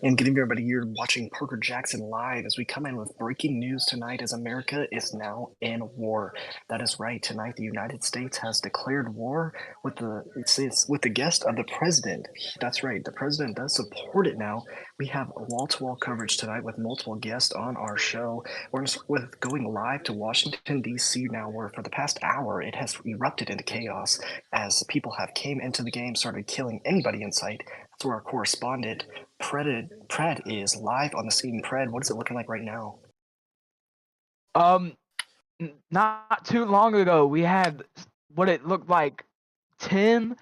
And good evening, everybody. You're watching Parker Jackson live as we come in with breaking news tonight as America is now in war. That is right. Tonight, the United States has declared war with the guest of the president. That's right. The president does support it now. We have wall-to-wall coverage tonight with multiple guests on our show. We're with going live to Washington, D.C. now, where for the past hour it has erupted into chaos as people have came into the game, started killing anybody in sight. That's where our correspondent Pred is live on the scene. Pred, what is it looking like right now? Not too long ago, we had what it looked like 10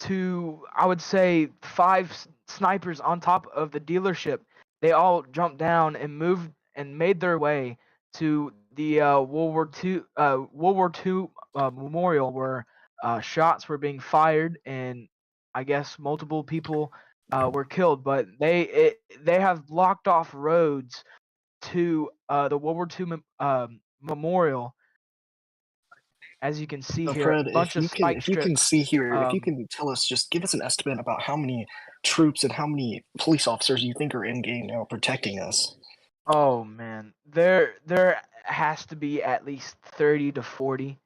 to, I would say, 5 snipers on top of the dealership. They all jumped down and moved and made their way to the World War II memorial where shots were being fired and I guess multiple people were killed. But they have blocked off roads to the World War II memorial. As you can see So, here, Pred, bunch of spike if you can strips. see here, if you can tell us, just give us an estimate about how many troops and how many police officers you think are in game now protecting us. Oh man, there has to be at least 30 to 40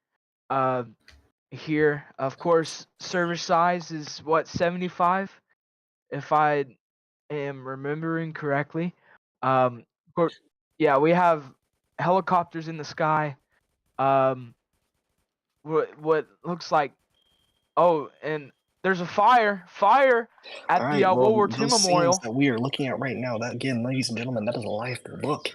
here. Of course, service size is what, 75 if I am remembering correctly. Of course, yeah, we have helicopters in the sky. What looks like, oh, and there's a fire All at the right, well, World War II those scenes memorial. that we are looking at right now, that again, ladies and gentlemen, that is a live look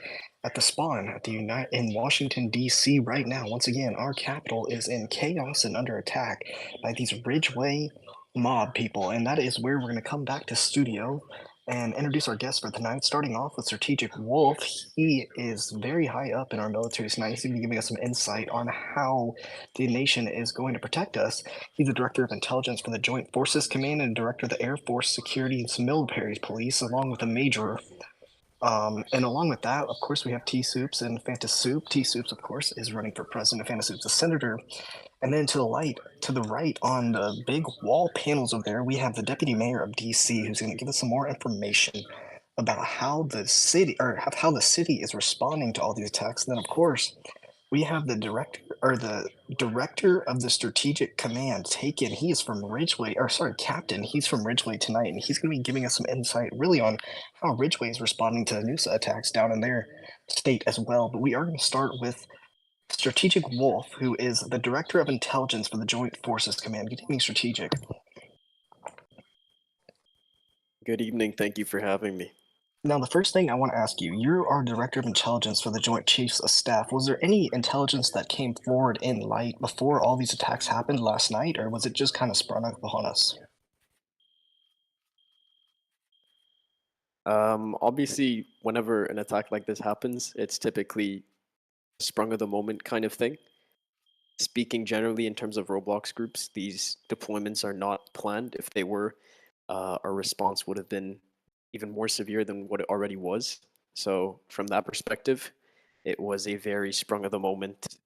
at the spawn at in Washington, D.C. right now. Once again, our capital is in chaos and under attack by these Ridgeway mob people, and that is where we're going to come back to studio and introduce our guest for tonight, starting off with Strategic Wolf. He is very high up in our military tonight. He's going to be giving us some insight on how the nation is going to protect us. He's the Director of Intelligence for the Joint Forces Command and Director of the Air Force Security and Military Police, along with a Major. And along with that, of course, we have T Soups and Fanta Soup. T Soups, of course, is running for president. Fanta Soups, a senator. And then to the right, on the big wall panels over there, we have the Deputy Mayor of DC, who's going to give us some more information about how the city is responding to all these attacks. And then, of course, we have the director of the strategic command taken. He is from Ridgeway, or sorry, captain. He's from Ridgeway tonight, and he's going to be giving us some insight really on how Ridgeway is responding to the NUSA attacks down in their state as well. But we are going to start with Strategic Wolf, who is the director of intelligence for the Joint Forces Command. Good evening, Strategic. Good evening. Thank you for having me. Now, the first thing I want to ask you, you are Director of Intelligence for the Joint Chiefs of Staff. Was there any intelligence that came forward in light before all these attacks happened last night, or was it just kind of sprung up upon us? Obviously, whenever an attack like this happens, it's typically a sprung of the moment kind of thing. Speaking generally in terms of Roblox groups, these deployments are not planned. If they were, our response would have been even more severe than what it already was. So from that perspective, it was a very sprung of the moment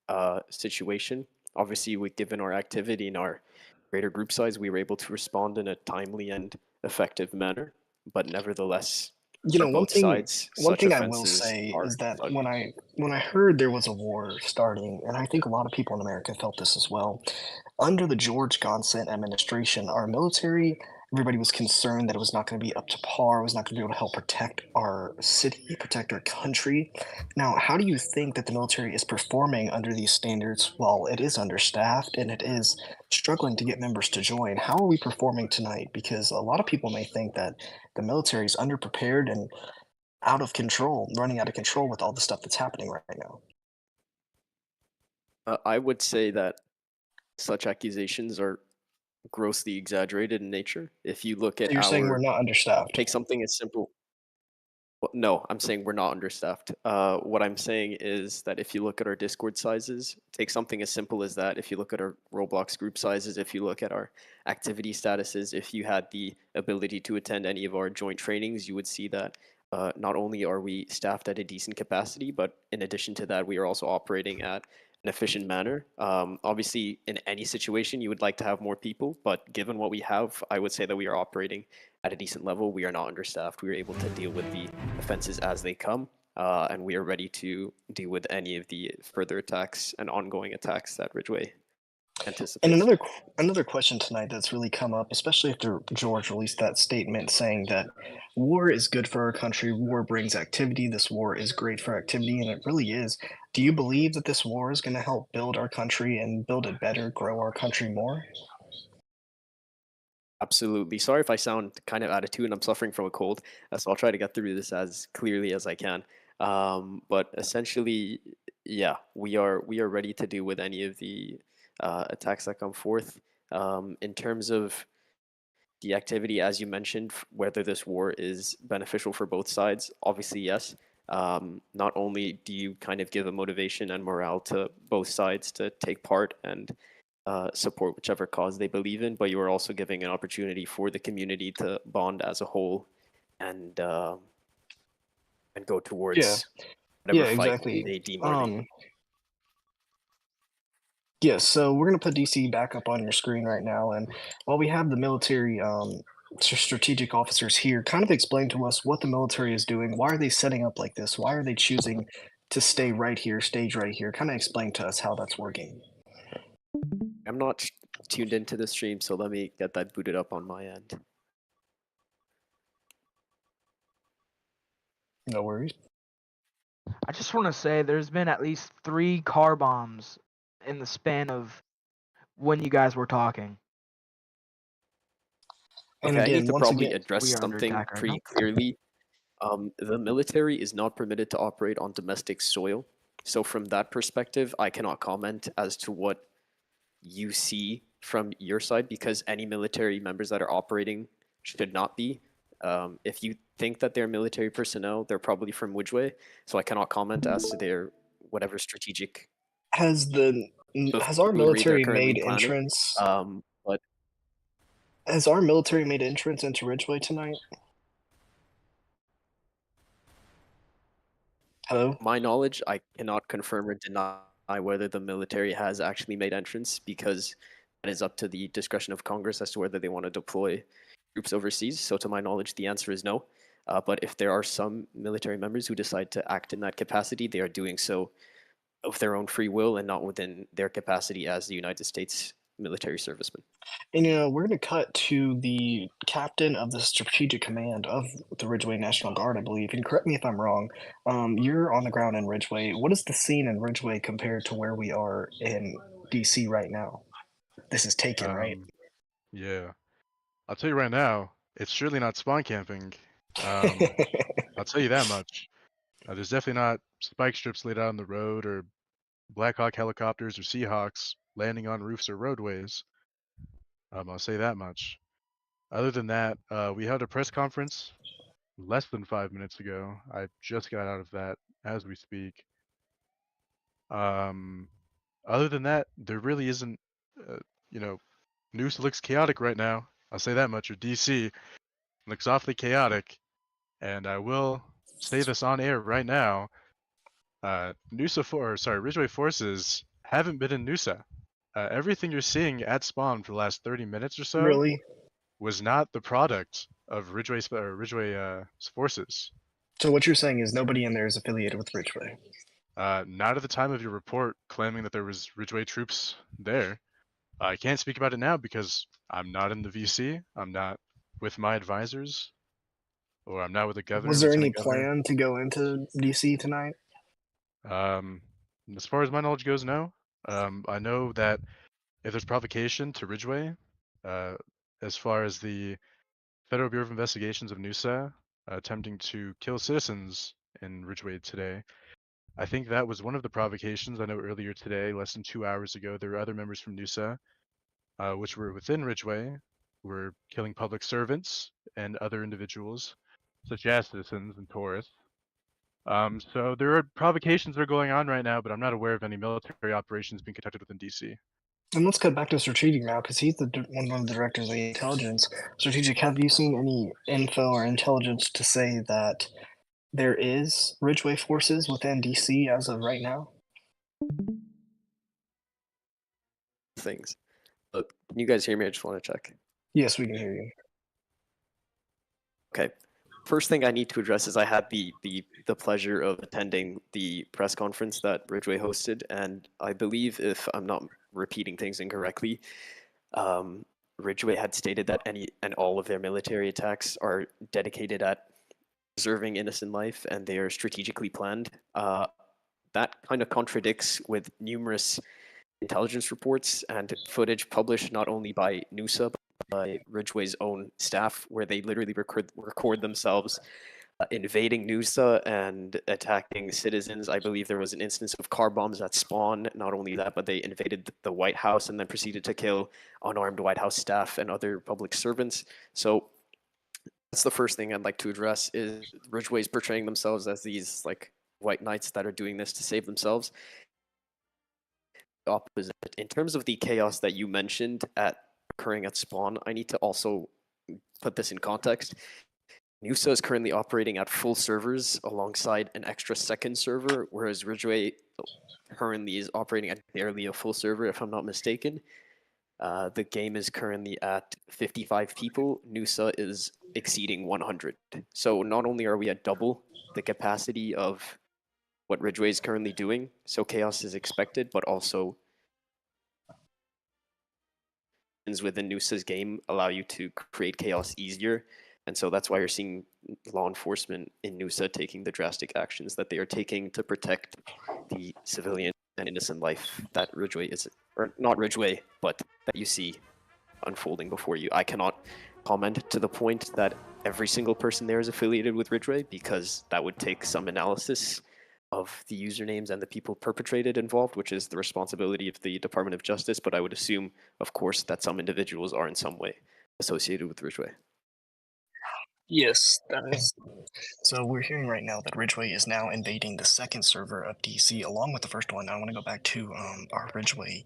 situation. Obviously, given our activity and our greater group size, we were able to respond in a timely and effective manner. But nevertheless, You for know, both sides, one such thing I will offenses say are is that ugly. when I heard there was a war starting, and I think a lot of people in America felt this as well, under the George Gonson administration, our military, everybody was concerned that it was not going to be up to par, it was not going to be able to help protect our city, protect our country. Now, how do you think that the military is performing under these standards while it is understaffed and it is struggling to get members to join? How are we performing tonight? Because a lot of people may think that the military is underprepared and out of control, running out of control with all the stuff that's happening right now. I would say that such accusations are grossly exaggerated in nature. If you look So at you're saying we're our, not understaffed? take something as simple. Well, no, I'm saying we're not understaffed. What I'm saying is that if you look at our Discord sizes, take something as simple as that. If you look at our Roblox group sizes, if you look at our activity statuses, if you had the ability to attend any of our joint trainings, you would see that not only are we staffed at a decent capacity, but in addition to that, we are also operating at an efficient manner. Obviously, in any situation, you would like to have more people, but given what we have, I would say that we are operating at a decent level. We are not understaffed. We are able to deal with the offenses as they come, and we are ready to deal with any of the further attacks and ongoing attacks that Ridgeway And anticipates. another question tonight that's really come up, especially after George released that statement saying that war is good for our country, war brings activity, this war is great for activity, and it really is. Do you believe that this war is going to help build our country and build it better, grow our country more? Absolutely. Sorry if I sound kind of out of tune. I'm suffering from a cold, so I'll try to get through this as clearly as I can. But essentially, yeah, we are ready to deal with any of the attacks that come forth. In terms of the activity, as you mentioned, whether this war is beneficial for both sides, obviously yes. Not only do you kind of give a motivation and morale to both sides to take part and support whichever cause they believe in, but you are also giving an opportunity for the community to bond as a whole and and go Yeah, towards whatever yeah, fight exactly. they deem worthy. Um, Yes, so we're going to put DC back up on your screen right now. And while we have the military strategic officers here, kind of explain to us what the military is doing. Why are they setting up like this? Why are they choosing to stay right here, stage right here? Kind of explain to us how that's working. I'm not tuned into the stream, so let me get that booted up on my end. No worries. I just want to say there's been at least 3 car bombs in the span of when you guys were talking. And Okay, I need again, to once probably again, address We are under something attack right now. pretty clearly. The military is not permitted to operate on domestic soil. So, from that perspective, I cannot comment as to what you see from your side because any military members that are operating should not be. If you think that they're military personnel, they're probably from Ridgeway. So, I cannot comment as to their whatever strategic has the has our buffoonery they're military currently made planning. entrance? But Has our military made entrance into Ridgeway tonight? Hello? my knowledge, I cannot confirm or deny whether the military has actually made entrance because that is up to the discretion of Congress as to whether they want to deploy troops overseas. So, to my knowledge, the answer is no. But if there are some military members who decide to act in that capacity, they are doing so of their own free will and not within their capacity as the United States military servicemen. And we're going to cut to the captain of the strategic command of the Ridgeway National Guard, I believe. And correct me if I'm wrong. You're on the ground in Ridgeway. What is the scene in Ridgeway compared to where we are in DC right now? This is taken, right? Um, yeah. I'll tell you right now, it's surely not spawn camping. Um, I'll tell you that much. There's definitely not spike strips laid out on the road or Black Hawk helicopters or Seahawks landing on roofs or roadways. I'll say that much. Other than that, we had a press conference less than 5 minutes ago. I just got out of that as we speak. Um, Other than that, there really isn't, uh, you know, Noose looks chaotic right now. I'll say that much. Or DC looks awfully chaotic. And I will say this on air right now. Ridgeway forces haven't been in Nusa. Everything you're seeing at spawn for the last 30 minutes or so Really? was not the product of Ridgeway forces. So what you're saying is nobody in there is affiliated with Ridgeway. Not at the time of your report claiming that there was Ridgeway troops there. I can't speak about it now because I'm not in the VC. I'm not with my advisors, or I'm not with the governor, Was there any lieutenant governor. plan to go into DC tonight? Um, as far as my knowledge goes, no. I know that if there's provocation to Ridgeway, uh, as far as the Federal Bureau of Investigations of NUSA attempting to kill citizens in Ridgeway today, I think that was one of the provocations. I know earlier today, less than 2 hours ago, there were other members from NUSA, which were within Ridgeway, who were killing public servants and other individuals, such as citizens and tourists. So there are provocations that are going on right now, but I'm not aware of any military operations being conducted within DC. And let's cut back to Strategic now, because he's one of the directors of the intelligence. Strategic, have you seen any info or intelligence to say that there is Ridgeway forces within DC as of right now? things. But can you guys hear me? I just want to check. Yes, we can hear you. Okay. First thing I need to address is I had the pleasure of attending the press conference that Ridgeway hosted, and I believe, if I'm not repeating things incorrectly, Ridgeway had stated that any and all of their military attacks are dedicated at preserving innocent life, and they are strategically planned. That kind of contradicts with numerous intelligence reports and footage published not only by NUSA, but by Ridgeway's own staff, where they literally record themselves invading NUSA and attacking citizens. I believe there was an instance of car bombs at Spawn. Not only that, but they invaded the White House and then proceeded to kill unarmed White House staff and other public servants. So that's the first thing I'd like to address, is Ridgeway's portraying themselves as these like white knights that are doing this to save themselves. Opposite. In terms of the chaos that you mentioned occurring at Spawn, I need to also put this in context. NUSA is currently operating at full servers alongside an extra second server, whereas Ridgeway currently is operating at barely a full server, if I'm not mistaken. The game is currently at 55 people. NUSA is exceeding 100. So not only are we at double the capacity of what Ridgeway is currently doing, so chaos is expected, but also within NUSA's game allow you to create chaos easier. And so that's why you're seeing law enforcement in NUSA taking the drastic actions that they are taking to protect the civilian and innocent life that Ridgeway is, or not Ridgeway, but that you see unfolding before you. I cannot comment to the point that every single person there is affiliated with Ridgeway, because that would take some analysis of the usernames and the people perpetrated involved, which is the responsibility of the Department of Justice. But I would assume, of course, that some individuals are in some way associated with Ridgeway. Yes, that is. So we're hearing right now that Ridgeway is now invading the second server of DC, along with the first one. I want to go back to our Ridgeway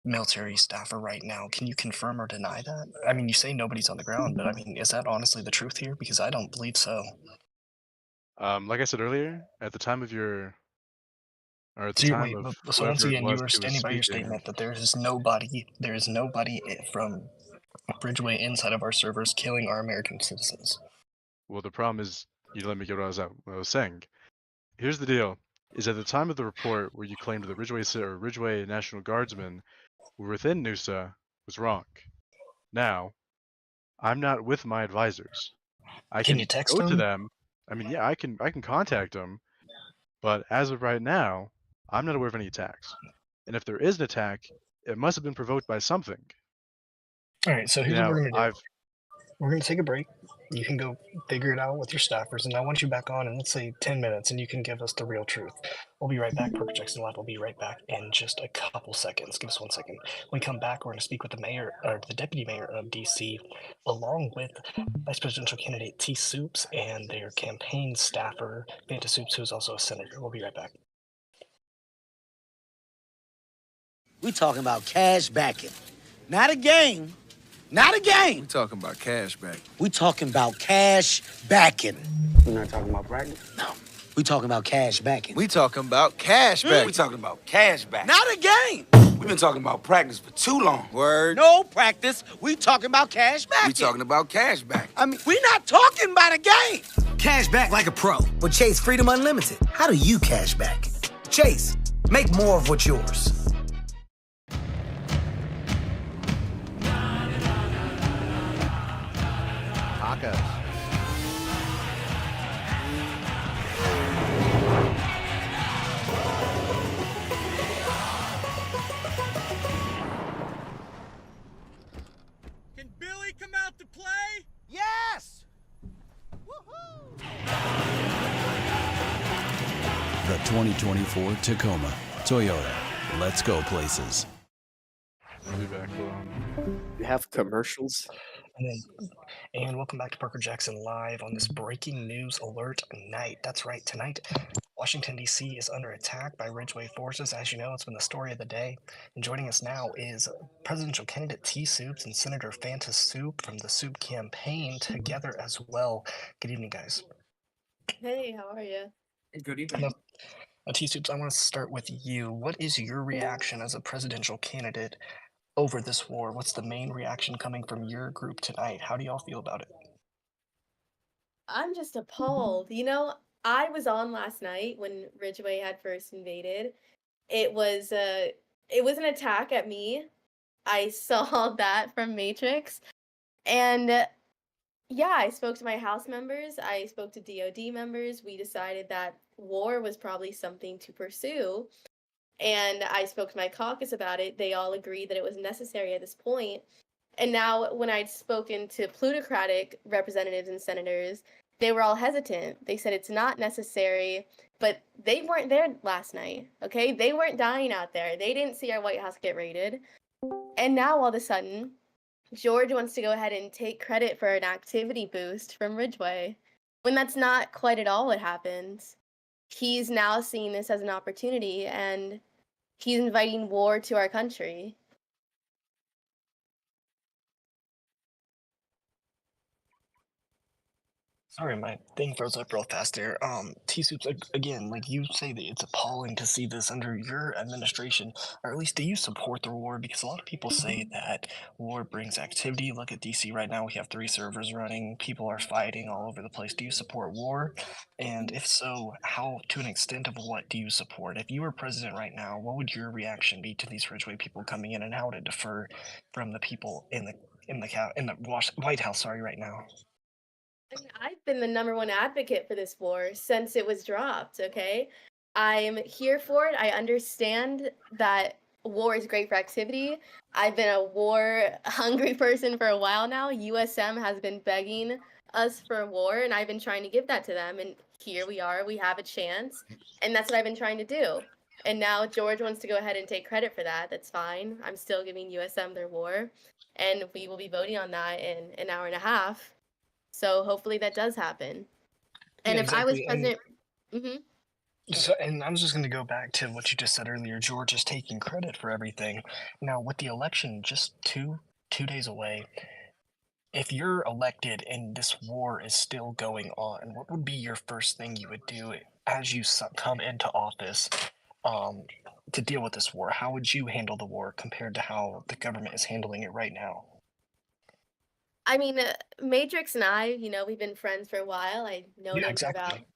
military staffer right now. Can you confirm or deny that? I mean, you say nobody's on the ground, but I mean, is that honestly the truth here? Because I don't believe so. Like I said earlier, at the time of your, or at the So time wait, of so once whoever it again, you was are who was standing by your speaking, statement that there is nobody from Ridgeway inside of our servers killing our American citizens. well, the problem is you let me get what I was saying. Here's the deal: is at the time of the report where you claimed that Ridgeway National Guardsmen were within NUSA was wrong. Now, I'm not with my advisors. I Can can you text go to them? them. I mean, yeah, I can contact them, but as of right now, I'm not aware of any attacks. And if there is an attack, it must have been provoked by something. All right, so here's what Now, we're gonna do. We're gonna take a break. You can go figure it out with your staffers, and I want you back on in, let's say, 10 minutes, and you can give us the real truth. We'll be right back. Parker Jackson Live will be right back in just a couple seconds. Give us 1 second. When we come back, we're gonna speak with the mayor, or the deputy mayor of DC, along with vice presidential candidate T. Soups and their campaign staffer, Vanta Soups, who is also a senator. We'll be right back. We talking about cash backing. Not a game. Not a game. We talking about cash back. We talking about cash backing. We're not talking about practice. No. We talking about cash backing. We talking about cash back. We talking about cash back. Not a game. We've been talking about practice for too long. Word. No practice. We talking about cash backing. We talking about cash back. I mean, we not talking about a game. Cash back like a pro. With Chase Freedom Unlimited. How do you cash back? Chase, make more of what's yours. Tacos. Can Billy come out to play? Yes. The 2024 Tacoma. Toyota. Let's go places. I'll be back. We have commercials. And welcome back to Parker Jackson Live on this breaking news alert night. That's right, tonight, Washington, D.C. is under attack by Ridgeway forces. As you know, it's been the story of the day. And joining us now is presidential candidate T. Soups and Senator Vanta Soup from the Soup campaign together as well. Good evening, guys. Hey, how are you? Good evening. Now, T. Soups, I want to start with you. What is your reaction as a presidential candidate over this war. What's the main reaction coming from your group tonight? How do y'all feel about it? I'm just appalled. You know, I was on last night when Ridgeway had first invaded. It was an attack at me. I saw that from Matrix. And yeah, I spoke to my house members, I spoke to DoD members. We decided that war was probably something to pursue. And I spoke to my caucus about it. They all agreed that it was necessary at this point. And now, when I'd spoken to plutocratic representatives and senators, they were all hesitant. They said it's not necessary, but they weren't there last night, okay? They weren't dying out there. They didn't see our White House get raided. And now, all of a sudden, George wants to go ahead and take credit for an activity boost from Ridgeway, when that's not quite at all what happened. He's now seeing this as an opportunity, and he's inviting war to our country. Sorry, my thing froze up real fast there. T-Soups, again, like you say that it's appalling to see this under your administration, or at least do you support the war? Because a lot of people say that war brings activity. Look at DC right now, we have 3 servers running, people are fighting all over the place. Do you support war? And if so, how, to an extent of what do you support? If you were president right now, what would your reaction be to these Ridgeway people coming in, and how would it differ from the people in the White House, sorry, right now? I mean, I've been the number one advocate for this war since it was dropped, okay? I'm here for it. I understand that war is great for activity. I've been a war-hungry person for a while now. USM has been begging us for war, and I've been trying to give that to them, and here we are. We have a chance, and that's what I've been trying to do. And now George wants to go ahead and take credit for that. That's fine. I'm still giving USM their war, and we will be voting on that in an hour and a half. So hopefully that does happen. And Yeah, if I was exactly. president, hmm So, and I was just going to go back to what you just said earlier. George is taking credit for everything. Now, with the election just two days away, if you're elected and this war is still going on, what would be your first thing you would do as you come into office, um, to deal with this war? How would you handle the war compared to how the government is handling it right now? I mean, Matrix and I, you know, we've been friends for a while. I've known Yeah, him for about exactly.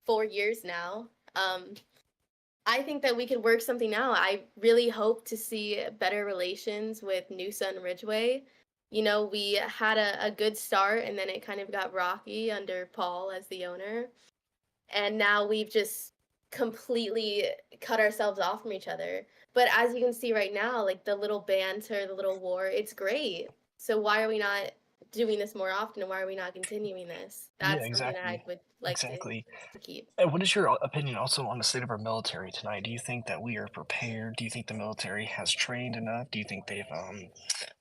4 years now. I think that we could work something out. I really hope to see better relations with Noosa and Ridgeway. You know, we had a good start, and then it kind of got rocky under Paul as the owner. And now we've just completely cut ourselves off from each other. But as you can see right now, like the little banter, the little war, it's great. So why are we not doing this more often, and why are we not continuing this? Yeah, That's something that I exactly. would like Exactly. to keep. And what is your opinion also on the state of our military tonight? Do you think that we are prepared? Do you think the military has trained enough? Do you think they've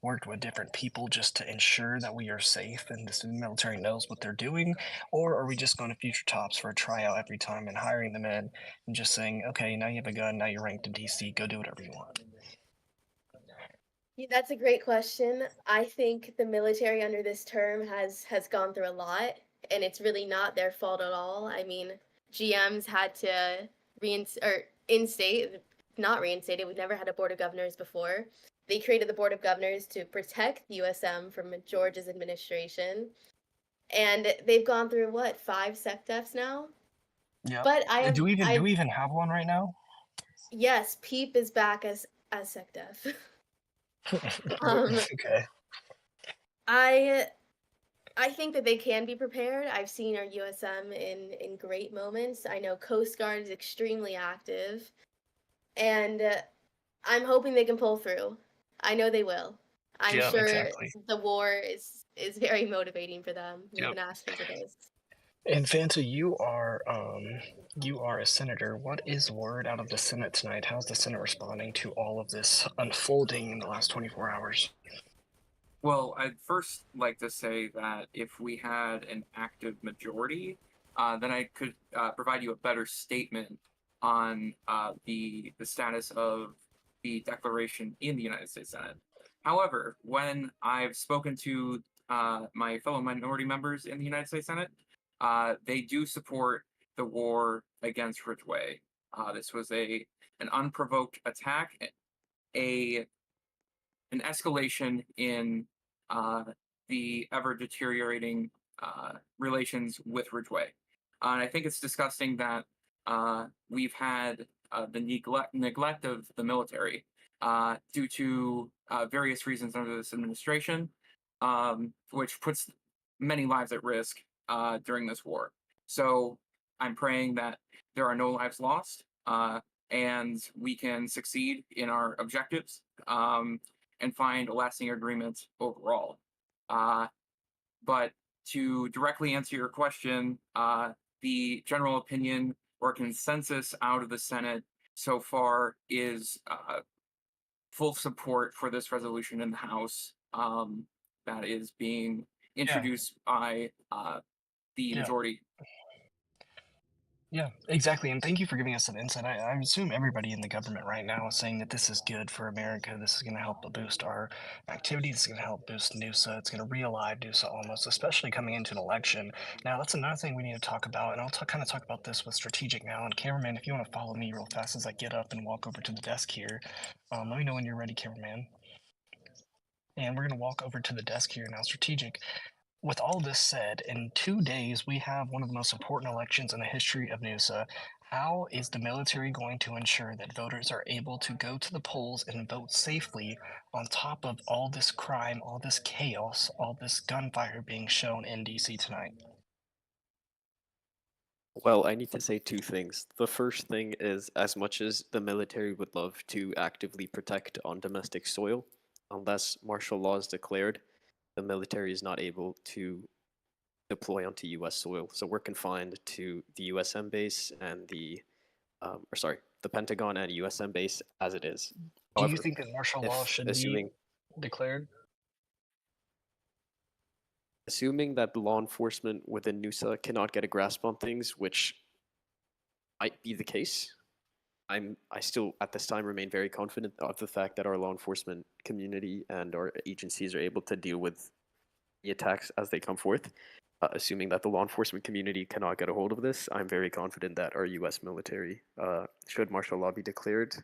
worked with different people just to ensure that we are safe and the military knows what they're doing? Or are we just going to future tops for a tryout every time and hiring them in and just saying, okay, now you have a gun, now you're ranked in DC, go do whatever you want? Yeah, that's a great question. I think the military under this term has gone through a lot, and it's really not their fault at all. I mean, GMs had to instate, not reinstated. We've never had a board of governors before. They created the board of governors to protect USM from George's administration, and they've gone through what, 5 SecDefs now? Yeah. But Do we I even have one right now? yes, Peep is back as SecDef. um, Okay. I think that they can be prepared. I've seen our USM in great moments. I know Coast Guard is extremely active, and I'm hoping they can pull through. I know they will. I'm Yeah, sure exactly. the war is very motivating for them. They've Yep. been asking for this. And Fanta, you are a senator. What is word out of the Senate tonight? How's the Senate responding to all of this unfolding in the last 24 hours? Well, I'd first like to say that if we had an active majority, then I could provide you a better statement on the status of the declaration in the United States Senate. However, when I've spoken to my fellow minority members in the United States Senate, they do support the war against Ridgeway. This was an unprovoked attack, a an escalation in the ever deteriorating relations with Ridgeway. And I think it's disgusting that we've had the neglect of the military due to various reasons under this administration, which puts many lives at risk during this war. So I'm praying that there are no lives lost and we can succeed in our objectives and find a lasting agreement overall. But to directly answer your question, the general opinion or consensus out of the Senate so far is full support for this resolution in the House that is being introduced by the majority. Yeah, exactly. And thank you for giving us that insight. I assume everybody in the government right now is saying that this is good for America. This is going to help boost our activity. This is going to help boost NUSA. It's going to re-alive NUSA almost, especially coming into an election. Now, that's another thing we need to talk about. And I'll kind of talk about this with strategic now. And cameraman, if you want to follow me real fast as I get up and walk over to the desk here, let me know when you're ready, cameraman. And we're going to walk over to the desk here now, strategic. With all this said, in 2 days, we have one of the most important elections in the history of NUSA. How is the military going to ensure that voters are able to go to the polls and vote safely on top of all this crime, all this chaos, all this gunfire being shown in DC tonight? Well, I need to say two things. The first thing is, as much as the military would love to actively protect on domestic soil, unless martial law is declared, the military is not able to deploy onto U.S. soil. So we're confined to the USM base and the Pentagon and USM base as it is. Do you think that martial law should be declared? Assuming that law enforcement within NUSA cannot get a grasp on things, which might be the case, I still at this time remain very confident of the fact that our law enforcement community and our agencies are able to deal with the attacks as they come forth. Assuming that the law enforcement community cannot get a hold of this, I'm very confident that our U.S. military, should martial law be declared,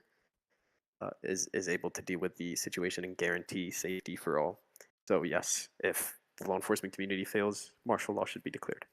is able to deal with the situation and guarantee safety for all. So yes, if the law enforcement community fails, martial law should be declared.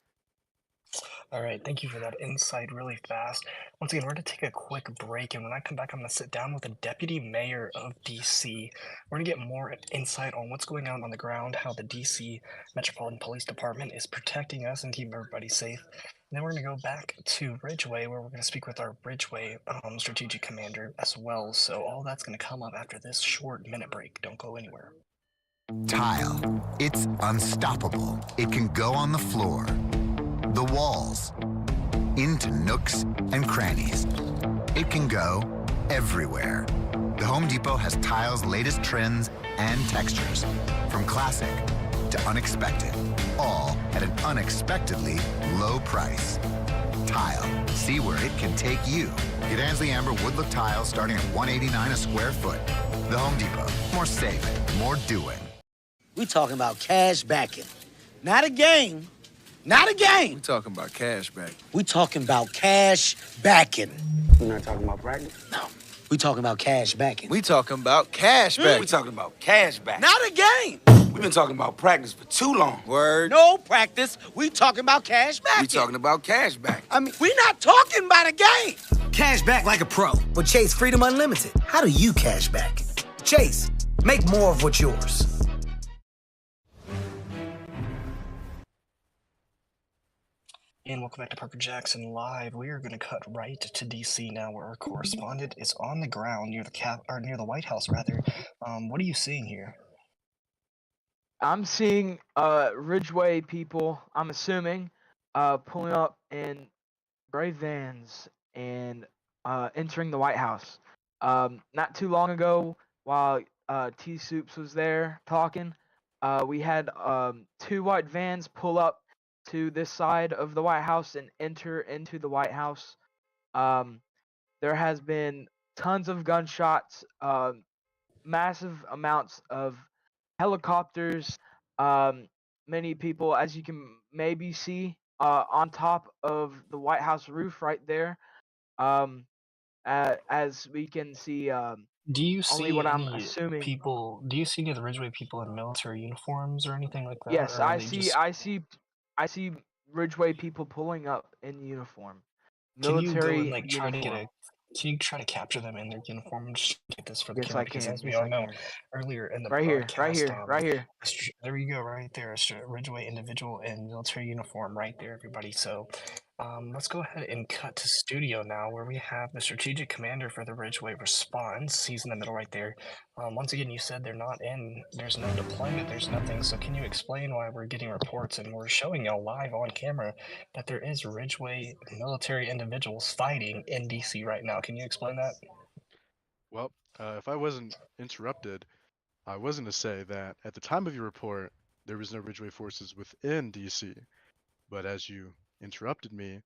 All right, thank you for that insight really fast. Once again, we're going to take a quick break, and when I come back, I'm going to sit down with the deputy mayor of DC. We're going to get more insight on what's going on the ground, how the DC Metropolitan Police Department is protecting us and keeping everybody safe. And then we're going to go back to Ridgeway, where we're going to speak with our Ridgeway strategic commander as well. So all that's going to come up after this short minute break. Don't go anywhere. Tile. It's unstoppable. It can go on the floor, the walls, into nooks and crannies. It can go everywhere. The Home Depot has Tile's latest trends and textures, from classic to unexpected, all at an unexpectedly low price. Tile. See where it can take you. Get Ansley Amber Woodlook tiles starting at $189 a square foot. The Home Depot. More saving, more doing. We talking about cash backing. Not a game. Not a game. We talking about cash back. We talking about cash backing. We're not talking about practice. No. We talking about cash backing. We talking about cash back. We talking about cash back. Not a game. We've been talking about practice for too long. Word. No practice. We talking about cash backing. We talking about cash back. I mean, we not talking about a game. Cash back like a pro. With Chase Freedom Unlimited. How do you cash back? Chase, make more of what's yours. And welcome back to Parker Jackson Live. We are going to cut right to DC now, where our correspondent is on the ground near the White House, rather. What are you seeing here? I'm seeing Ridgeway people, I'm assuming, pulling up in gray vans and entering the White House. Not too long ago, while T Soups was there talking, we had 2 white vans pull up to this side of the White House and enter into the White House. There has been tons of gunshots, massive amounts of helicopters, many people, as you can maybe see, on top of the White House roof right there. as we can see. Do you Only see what I'm any assuming. people? Do you see any of the Ridgeway people in military uniforms or anything like that, Yes, or are they just? I see Ridgeway people pulling up in uniform, Can you go and military like try to get uniform. a? Can you try to capture them in their uniform and just get this for the Yes, camera? I Because can. as we Yes, all I know, can. earlier in the Right here, right broadcast, here, right here. there you go, right there, a Ridgeway individual in military uniform, right there, everybody. So, let's go ahead and cut to studio now, where we have the strategic commander for the Ridgeway response. He's in the middle right there. Once again, you said they're not in. There's no deployment. There's nothing. So, can you explain why we're getting reports and we're showing y'all live on camera that there is Ridgeway military individuals fighting in DC right now? Can you explain that? Well, if I wasn't interrupted, I was going to say that at the time of your report, there was no Ridgeway forces within DC. But as you interrupted me,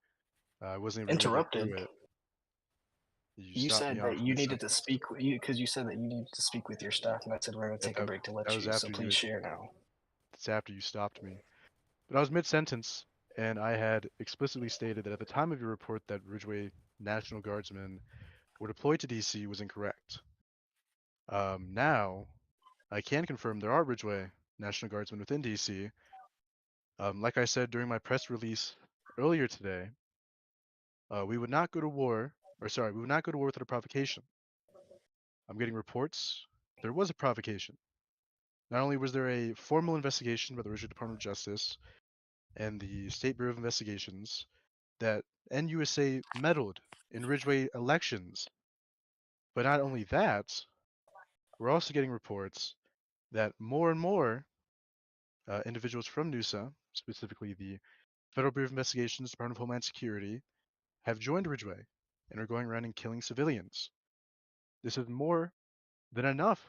I wasn't able to really get Interrupted. through it. You You stopped me said off that you needed to mid-sentence. speak with you because you said that you needed to speak with your staff, and I said we're going to Yeah, take a break to that let was you. So after you please had, share now. that's after you stopped me. But I was mid-sentence, and I had explicitly stated that at the time of your report that Ridgeway National Guardsmen were deployed to DC was incorrect. Now, I can confirm there are Ridgeway National Guardsmen within DC. Like I said during my press release earlier today, we would not go to war, we would not go to war without a provocation. I'm getting reports. There was a provocation. Not only was there a formal investigation by the Ridgeway Department of Justice and the State Bureau of Investigations that NUSA meddled in Ridgeway elections, but not only that, we're also getting reports that more and more individuals from NUSA, specifically the Federal Bureau of Investigations, Department of Homeland Security, have joined Ridgeway and are going around and killing civilians. This is more than enough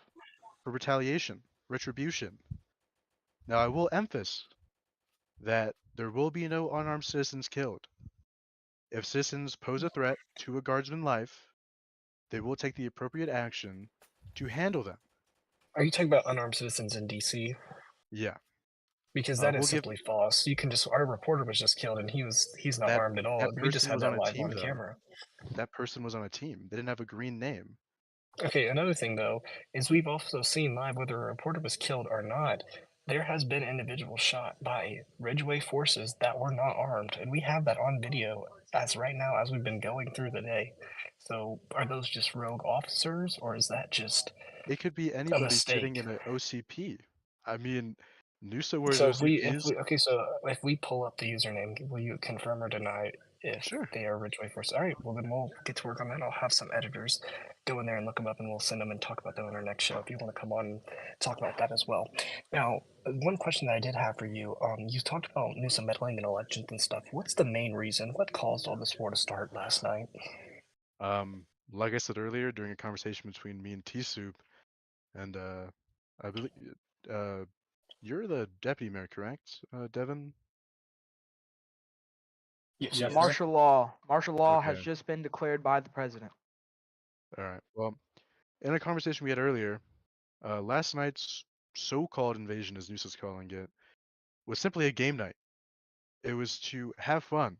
for retaliation, retribution. Now, I will emphasize that there will be no unarmed citizens killed. If citizens pose a threat to a guardsman's life, they will take the appropriate action to handle them. Are you talking about unarmed citizens in DC? Yeah. Because that is We'll give simply false. You can just our reporter was just killed and he's not that armed at all. that We just person had was on that a live team on though. camera. That person was on a team. They didn't have a green name. Okay, another thing though is we've also seen live whether a reporter was killed or not. There has been individuals shot by Ridgeway forces that were not armed, and we have that on video as right now as we've been going through the day. So are those just rogue officers, or is that just It could be a anybody sitting mistake? in an OCP. I mean, NUSA wears So OCPs. if we pull up the username, will you confirm or deny if Sure. they are Ridgeway forces? All right, well then we'll get to work on that. I'll have some editors go in there and look them up, and we'll send them and talk about them on our next show. If you want to come on and talk about that as well. Now, one question that I did have for you, you talked about NUSA meddling in elections and stuff. What's the main reason? What caused all this war to start last night? Like I said earlier, during a conversation between me and T-Soup, and I believe you're the deputy mayor, correct, Devin? Yes, Yeah, yes. martial law. Martial law has Okay. just been declared by the president. All right. Well, in a conversation we had earlier, last night's so-called invasion, as NUSA's calling it, was simply a game night. It was to have fun,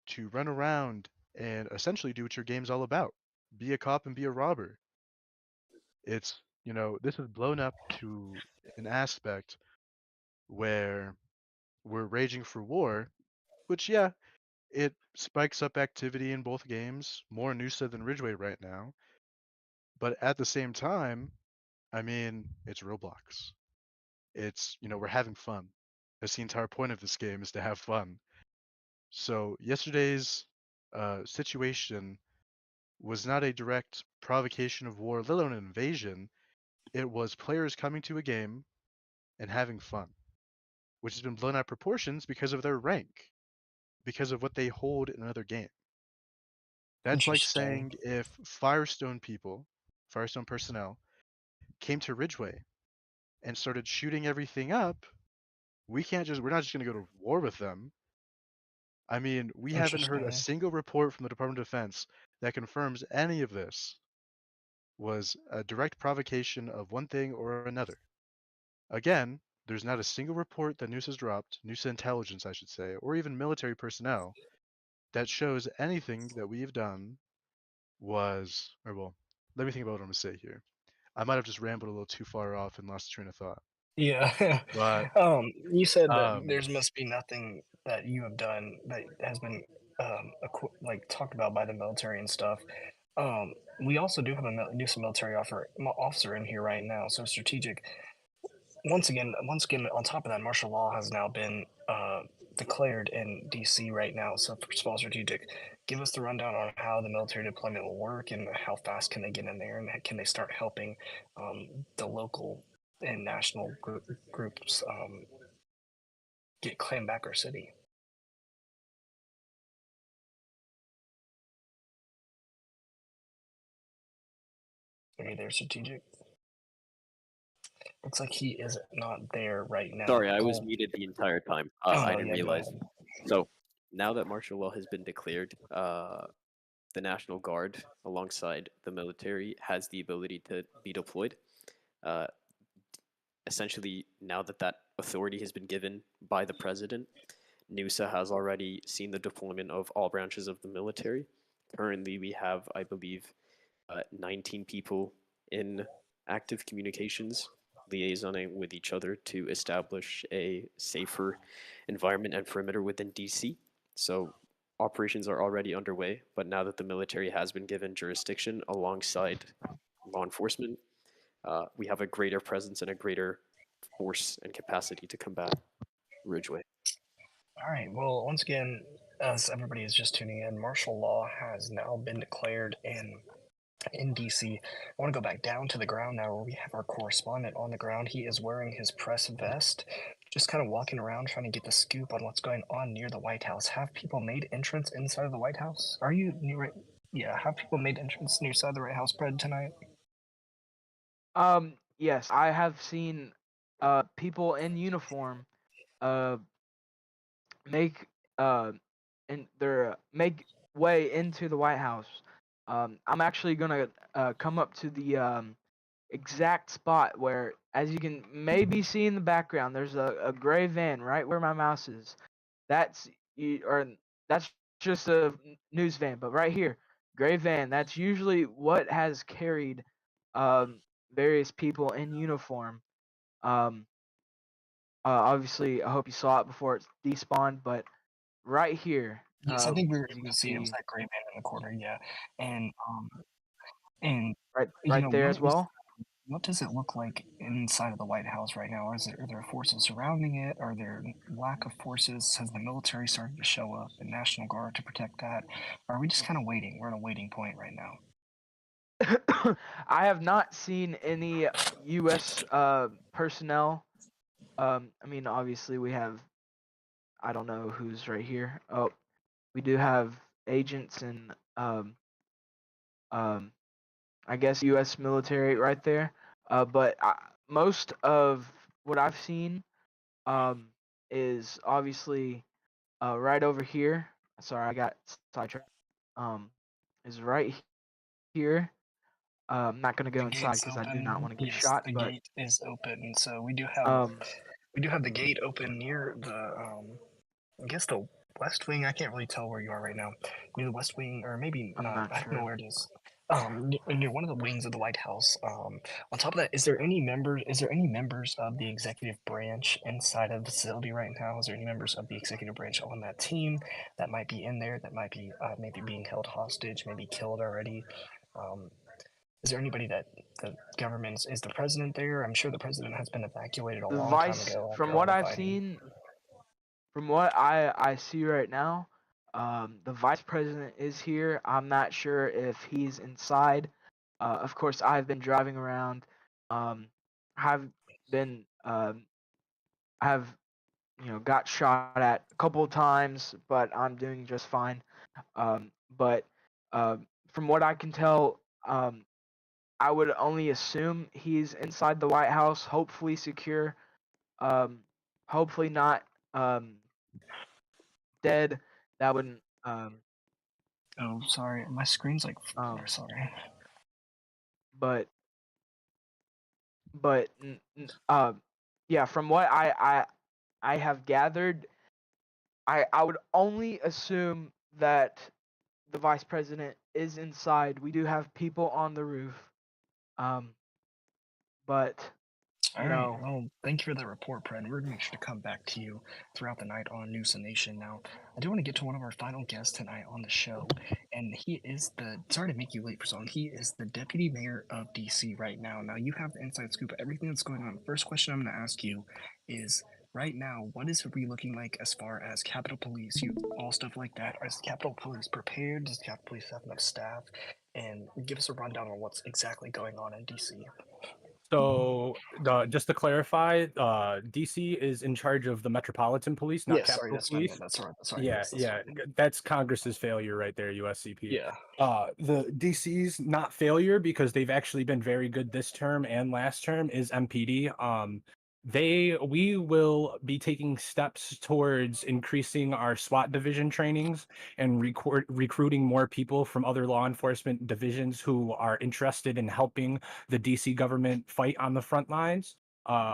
to run around and essentially do what your game's all about. Be a cop and be a robber. It's, this is blown up to an aspect where we're raging for war, which, yeah, it spikes up activity in both games, more NUSA than Ridgeway right now. But at the same time, I mean, it's Roblox. It's, we're having fun. That's the entire point of this game is to have fun. So yesterday's situation was not a direct provocation of war, let alone an invasion. It was players coming to a game and having fun, which has been blown out of proportions because of their rank, because of what they hold in another game. That's like Interesting. saying if Firestone personnel, came to Ridgeway and started shooting everything up, we're not just going to go to war with them. I mean, we haven't heard a Interesting. single report from the Department of Defense that confirms any of this was a direct provocation of one thing or another. Again, there's not a single report that NUSA's dropped, NUSA intelligence, I should say, or even military personnel, that shows anything that we have done was, or well, let me think about what I'm gonna say here. I might have just rambled a little too far off and lost the train of thought. Yeah. But You said that um, there's must be nothing that you have done that has been like talked about by the military and stuff. Um, we also do have a military officer in here right now. So strategic. Once again, on top of that, martial law has now been declared in DC right now. So first of all, strategic, give us the rundown on how the military deployment will work and how fast can they get in there and can they start helping the local and national groups claim back our city. Are you there, strategic? Looks like he is not there right now. Sorry, I was muted the entire time. I no, didn't yeah, go realize. ahead. So now that martial law has been declared, the National Guard, alongside the military, has the ability to be deployed. Uh, Essentially, now that that authority has been given by the president, NUSA has already seen the deployment of all branches of the military. Currently, we have, I believe, 19 people in active communications, liaisoning with each other to establish a safer environment and perimeter within DC. So operations are already underway, but now that the military has been given jurisdiction alongside law enforcement, we have a greater presence and a greater force and capacity to combat Ridgeway. All right. Well, once again, as everybody is just tuning in, martial law has now been declared in DC. I want to go back down to the ground now where we have our correspondent on the ground. He is wearing his press vest, just kind of walking around trying to get the scoop on what's going on near the White House. Have people made entrance inside of the White House? Are you near it? Yeah, have people made entrance near side of the White House, Pred, tonight? Yes, I have seen people in uniform uh make and their make way into the White House. I'm actually gonna come up to the exact spot where, as you can maybe see in the background, there's a gray van right where my mouse is. That's or that's just a news van, but right here, gray van. That's usually what has carried um, various people in uniform. Um, Obviously, I hope you saw it before it's despawned, but right here, Yes, I think we were as you able can to see it. It was see, that gray van in the corner, yeah. And you right know there as well. what does it look like inside of the White House right now? Are there forces surrounding it? Are there lack of forces? Has the military started to show up and National Guard to protect that? Or are we just kind of waiting? We're in a waiting point right now. I have not seen any U.S. Personnel. I mean, obviously we have. I don't know who's right here. Oh, we do have agents and um, I guess U.S. military right there. But most of what I've seen is obviously right over here. Sorry, I got sidetracked. Um, is right here. I'm not gonna go The inside gate's because I do not open. want to get Yes, shot. the But gate is open. So we do um, have the gate open near the I guess the West Wing. I can't really tell where you are right now. Near the West Wing, or maybe I'm not. not I don't know sure. where it is. Near one of the wings of the White House. On top of that, is there any members? Is there any members of the executive branch inside of the facility right now? Is there any members of the executive branch on that team that might be in there? That might be maybe being held hostage, maybe killed already? Um, is there anybody that the government is the president there? I'm sure the president has been evacuated a The long time vice, ago from after all what the I've fighting. seen, from what I see right now, the vice president is here. I'm not sure if he's inside. Of course, I've been driving around. Have been have got shot at a couple of times, but I'm doing just fine. But from what I can tell, I would only assume he's inside the White House, hopefully secure. Um, Hopefully not dead. That wouldn't Oh, sorry, my screen's like, um sorry. but yeah, from what I have gathered, I would only assume that the vice president is inside. We do have people on the roof. Um, but All you right. know, Well, thank you for that report, Pred. We're going to make sure to come back to you throughout the night on NUSANation. Now, I do want to get to one of our final guests tonight on the show, and he is the. Sorry to make you late for so long. He is the deputy mayor of DC right now. Now, you have the inside scoop of everything that's going on. First question I'm going to ask you is right now, what is we looking like as far as Capitol Police, all stuff like that? Is Capitol Police prepared? Does Capitol Police have enough staff? And give us a rundown on what's exactly going on in DC. So, just to clarify, DC is in charge of the Metropolitan Police, not Yeah, sorry, Capitol that's fine. Police. That's all right. Sorry, Yeah, yes, that's yeah, fine. that's Congress's failure right there, USCP. Yeah. The DC's not failure because they've actually been very good this term and last term is MPD. We will be taking steps towards increasing our SWAT division trainings and recruiting more people from other law enforcement divisions who are interested in helping the DC government fight on the front lines.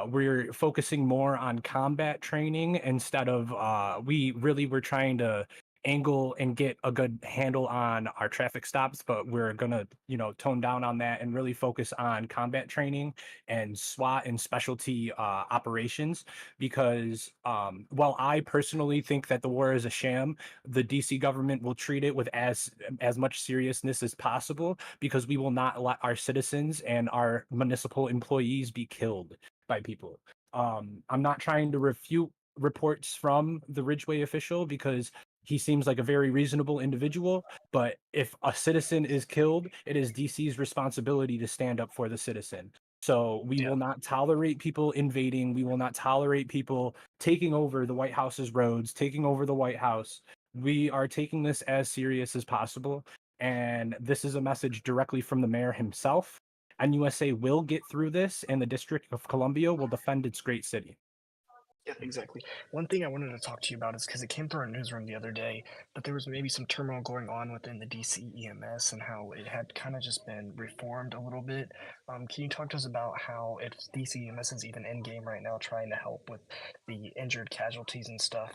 We're focusing more on combat training instead of we really were trying to angle and get a good handle on our traffic stops, but we're gonna tone down on that and really focus on combat training and SWAT and specialty operations, because while I personally think that the war is a sham, the DC government will treat it with as much seriousness as possible, because we will not let our citizens and our municipal employees be killed by people. I'm not trying to refute reports from the Ridgeway official because he seems like a very reasonable individual, but if a citizen is killed, it is DC's responsibility to stand up for the citizen. So we will not tolerate people invading. We will not tolerate people taking over the White House's roads, taking over the White House. We are taking this as serious as possible. And this is a message directly from the mayor himself. NUSA will get through this, and the District of Columbia will defend its great city. Yeah, exactly. One thing I wanted to talk to you about is because it came through our newsroom the other day, but there was maybe some turmoil going on within the DC EMS and how it had kind of just been reformed a little bit. Can you talk to us about how if DC EMS is even in game right now trying to help with the injured casualties and stuff?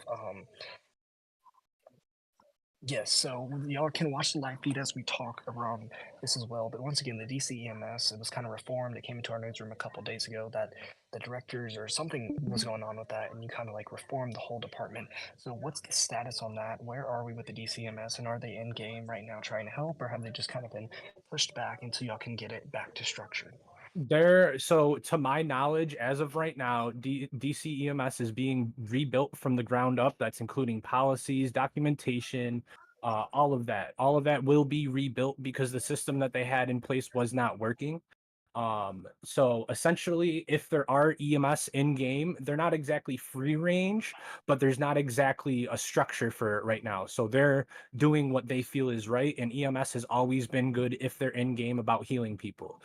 Yes, so y'all can watch the live feed as we talk around this as well. But once again, the DC EMS, it was kind of reformed. It came into our newsroom a couple days ago that the directors or something was going on with that, and you kind of like reformed the whole department. So what's the status on that? Where are we with the DC EMS, and are they in game right now trying to help, or have they just kind of been pushed back until y'all can get it back to structure? So to my knowledge, as of right now, DC EMS is being rebuilt from the ground up. That's including policies, documentation, all of that. All of that will be rebuilt because the system that they had in place was not working. So essentially, if there are EMS in game, they're not exactly free range, but there's not exactly a structure for it right now. So they're doing what they feel is right, and EMS has always been good if they're in game about healing people.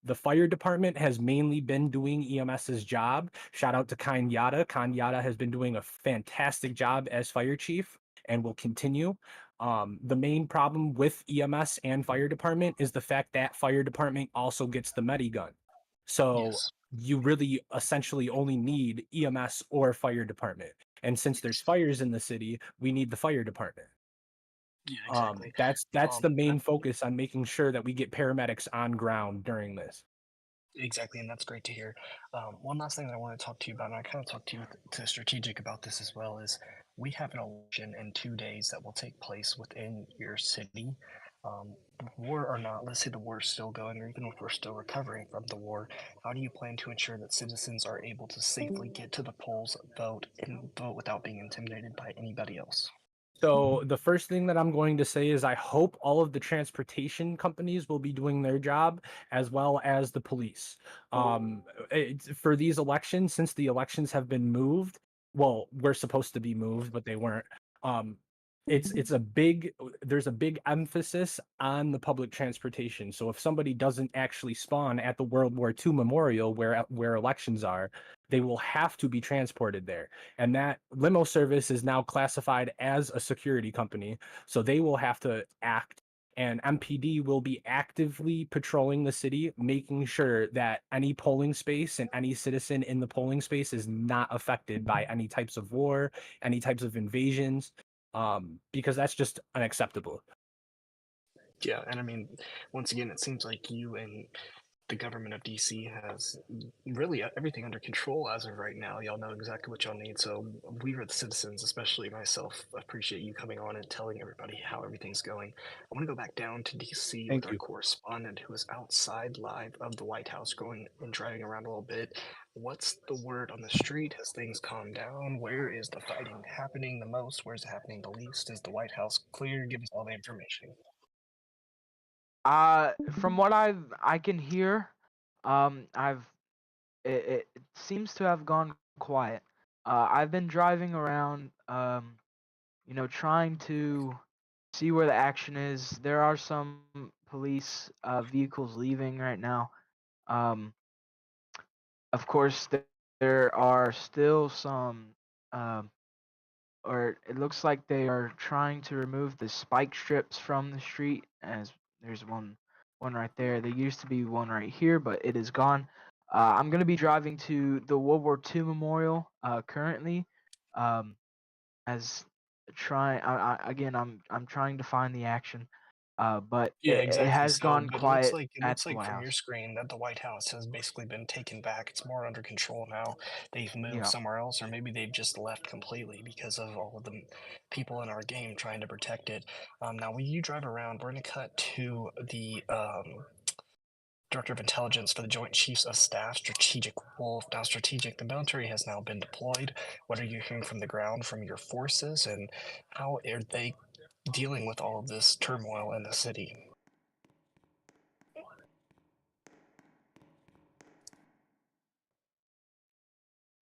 The fire department has mainly been doing EMS's job. Shout out to Kanyata. Kanyata has been doing a fantastic job as fire chief and will continue. The main problem with EMS and fire department is the fact that fire department also gets the Medigun. So you really essentially only need EMS or fire department. And since there's fires in the city, we need the fire department. Yeah, exactly. That's the main focus on making sure that we get paramedics on ground during this. Exactly, and that's great to hear. One last thing that I want to talk to you about, and I kind of talked to you to strategic about this as well, is we have an election in 2 days that will take place within your city. War or not, let's say the war is still going, or even if we're still recovering from the war, how do you plan to ensure that citizens are able to safely get to the polls, vote, and vote without being intimidated by anybody else? So the first thing that I'm going to say is I hope all of the transportation companies will be doing their job as well as the police. For these elections, since the elections have been moved, well, we're supposed to be moved, but they weren't. There's a big emphasis on the public transportation. So if somebody doesn't actually spawn at the World War II memorial where elections are, they will have to be transported there. And that limo service is now classified as a security company. So they will have to act, and MPD will be actively patrolling the city, making sure that any polling space and any citizen in the polling space is not affected by any types of war, any types of invasions, because that's just unacceptable. Yeah, and I mean, once again, it seems like you and the government of DC has really everything under control as of right now. Y'all know exactly what y'all need. So we are the citizens, especially myself, appreciate you coming on and telling everybody how everything's going. I want to go back down to DC with Thank our you. correspondent who is outside live of the White House going and driving around a little bit. What's the word on the street? Has things calmed down? Where is the fighting happening the most? Where's it happening the least? Is the White House clear? Give us all the information. From what I can hear, I've it seems to have gone quiet. I've been driving around, trying to see where the action is. There are some police vehicles leaving right now. Um, of course, there are still some, um, or it looks like they are trying to remove the spike strips from the street. As there's one right there. There used to be one right here, but it is gone. I'm gonna be driving to the World War II Memorial currently. Um, as again, I'm trying to find the action, but Yeah, it exactly. has So, gone but quiet it at looks the like White from your House. screen that the White House has basically been taken back. It's more under control now. They've moved Yeah. somewhere else, or maybe they've just left completely because of all of the people in our game trying to protect it. Now, when you drive around, we're going to cut to the Director of Intelligence for the Joint Chiefs of Staff, Strategic Wolf. Now, Strategic, the military has now been deployed. What are you hearing from the ground from your forces, and how are they dealing with all of this turmoil in the city?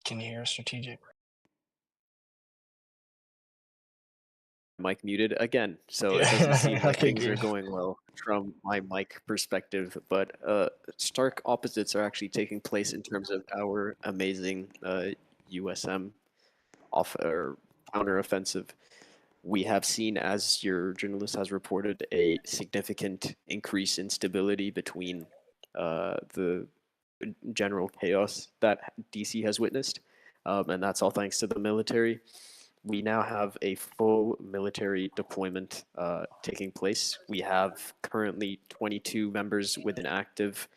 Can you hear Strategic? Mic muted again, so it Yeah, doesn't seem I like things are figured. going well from my mic perspective. But stark opposites are actually taking place in terms of our amazing USM off or counteroffensive. We have seen, as your journalist has reported, a significant increase in stability between the general chaos that DC has witnessed, and that's all thanks to the military. We now have a full military deployment taking place. We have currently 22 members with an active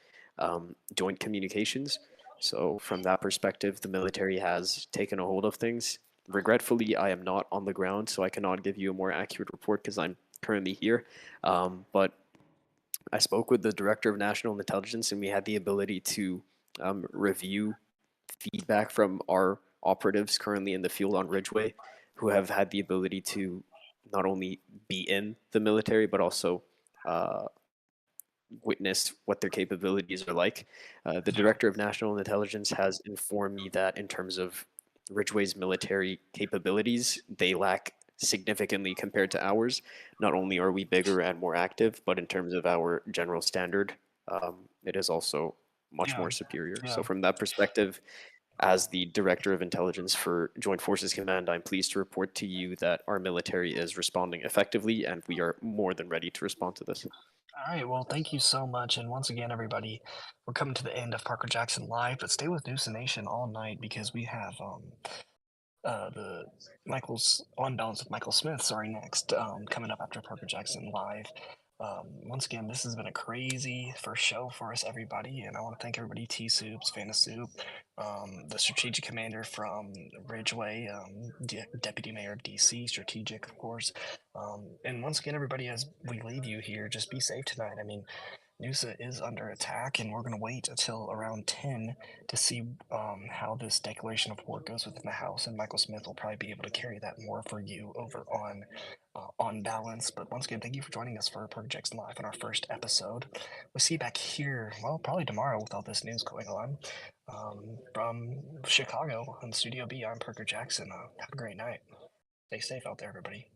joint communications. So from that perspective, the military has taken a hold of things. Regretfully, I am not on the ground, so I cannot give you a more accurate report because I'm currently here. But I spoke with the Director of National Intelligence, and we had the ability to review feedback from our operatives currently in the field on Ridgeway, who have had the ability to not only be in the military, but also witness what their capabilities are like. The Director of National Intelligence has informed me that in terms of Ridgeway's military capabilities, they lack significantly compared to ours. Not only are we bigger and more active, but in terms of our general standard, it is also much more superior. Yeah. So from that perspective, as the Director of Intelligence for Joint Forces Command, I'm pleased to report to you that our military is responding effectively, and we are more than ready to respond to this. All right, well, thank you so much. And once again, everybody, we're coming to the end of Parker Jackson Live, but stay with NUSANation all night because we have the Michael's On Balance with Michael Smith, sorry, next, coming up after Parker Jackson Live. Once again, this has been a crazy first show for us, everybody, and I want to thank everybody, T-Soups, Fantasoup, the Strategic Commander from Ridgeway, Deputy Mayor of DC, Strategic, of course. And once again, everybody, as we leave you here, just be safe tonight. I mean, Noosa is under attack, and we're going to wait until around 10 to see how this declaration of war goes within the House, and Michael Smith will probably be able to carry that more for you over on balance. But once again, thank you for joining us for Parker Jackson Live on our first episode. We'll see you back here, well, probably tomorrow with all this news going on. From Chicago on Studio B, I'm Parker Jackson. Have a great night. Stay safe out there, everybody.